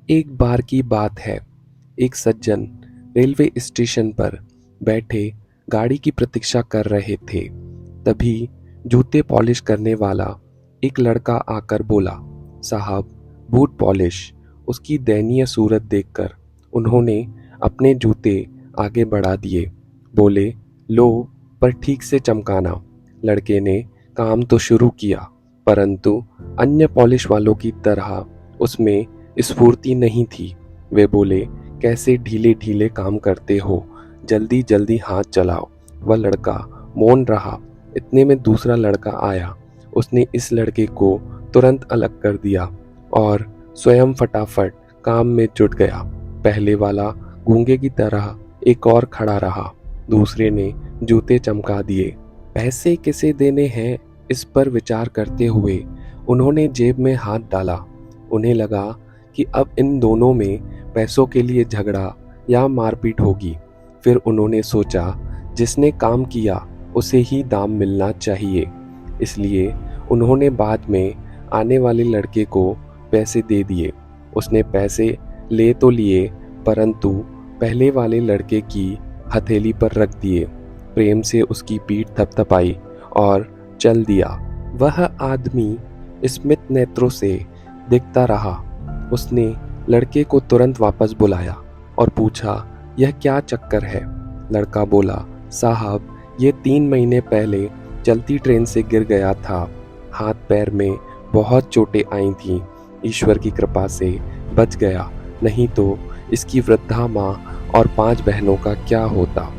एक बार की बात है। एक सज्जन रेलवे स्टेशन पर बैठे गाड़ी की प्रतीक्षा कर रहे थे। तभी जूते पॉलिश करने वाला एक लड़का आकर बोला, साहब, बूट पॉलिश। उसकी दयनीय सूरत देखकर उन्होंने अपने जूते आगे बढ़ा दिए। बोले, लो, पर ठीक से चमकाना। लड़के ने काम तो शुरू किया, परंतु अन्य पॉलिश वालों की तरह उसमें स्फूर्ति नहीं थी। वे बोले, कैसे ढीले ढीले काम करते हो, जल्दी जल्दी हाथ चलाओ। वह लड़का मौन रहा। इतने में दूसरा लड़का आया। उसने इस लड़के को तुरंत अलग कर दिया और स्वयं फटाफट काम में जुट गया। पहले वाला गूंगे की तरह एक और खड़ा रहा। दूसरे ने जूते चमका दिए। पैसे किसे देने हैं, इस पर विचार करते हुए उन्होंने जेब में हाथ डाला। उन्हें लगा कि अब इन दोनों में पैसों के लिए झगड़ा या मारपीट होगी। फिर उन्होंने सोचा, जिसने काम किया उसे ही दाम मिलना चाहिए। इसलिए उन्होंने बाद में आने वाले लड़के को पैसे दे दिए। उसने पैसे ले तो लिए, परंतु पहले वाले लड़के की हथेली पर रख दिए, प्रेम से उसकी पीठ थपथपाई और चल दिया। वह आदमी स्मित नेत्रों से देखता रहा। उसने लड़के को तुरंत वापस बुलाया और पूछा, यह क्या चक्कर है? लड़का बोला, साहब, ये 3 महीने पहले चलती ट्रेन से गिर गया था। हाथ पैर में बहुत चोटें आई थीं। ईश्वर की कृपा से बच गया, नहीं तो इसकी वृद्धा माँ और 5 बहनों का क्या होता।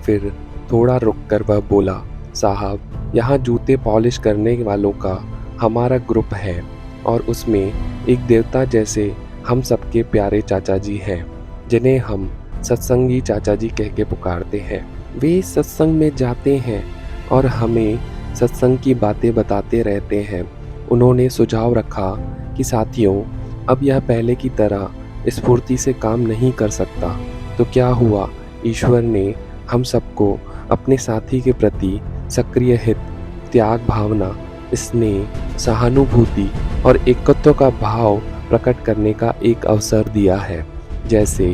फिर थोड़ा रुककर वह बोला, साहब, यहाँ जूते पॉलिश करने वालों का हमारा ग्रुप है और उसमें एक देवता जैसे हम सबके प्यारे चाचा जी हैं, जिन्हें हम सत्संगी चाचा जी कह के पुकारते हैं। वे सत्संग में जाते हैं और हमें सत्संग की बातें बताते रहते हैं। उन्होंने सुझाव रखा कि साथियों, अब यह पहले की तरह स्फूर्ति से काम नहीं कर सकता। तो क्या हुआ, ईश्वर ने हम सबको अपने साथी के प्रति सक्रिय हित, त्याग भावना, स्नेह, सहानुभूति और एकत्व का भाव प्रकट करने का एक अवसर दिया है। जैसे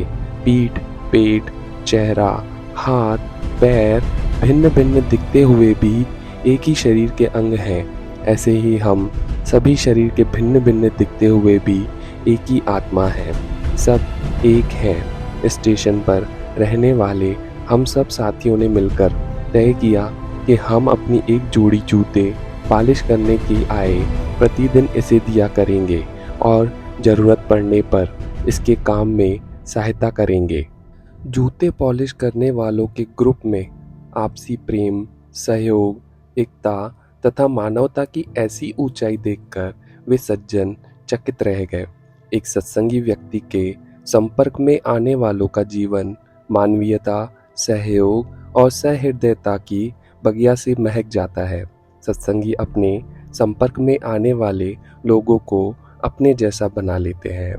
पीठ, पेट, चेहरा, हाथ, पैर भिन्न भिन्न दिखते हुए भी एक ही शरीर के अंग हैं, ऐसे ही हम सभी शरीर के भिन्न भिन्न दिखते हुए भी एक ही आत्मा है। सब एक हैं। स्टेशन पर रहने वाले हम सब साथियों ने मिलकर तय किया कि हम अपनी एक जोड़ी जूते पॉलिश करने की आय प्रतिदिन इसे दिया करेंगे और ज़रूरत पड़ने पर इसके काम में सहायता करेंगे। जूते पॉलिश करने वालों के ग्रुप में आपसी प्रेम, सहयोग, एकता तथा मानवता की ऐसी ऊंचाई देखकर वे सज्जन चकित रह गए। एक सत्संगी व्यक्ति के संपर्क में आने वालों का जीवन मानवीयता, सहयोग और सहृदयता की बगिया से महक जाता है। सत्संगी अपने संपर्क में आने वाले लोगों को अपने जैसा बना लेते हैं।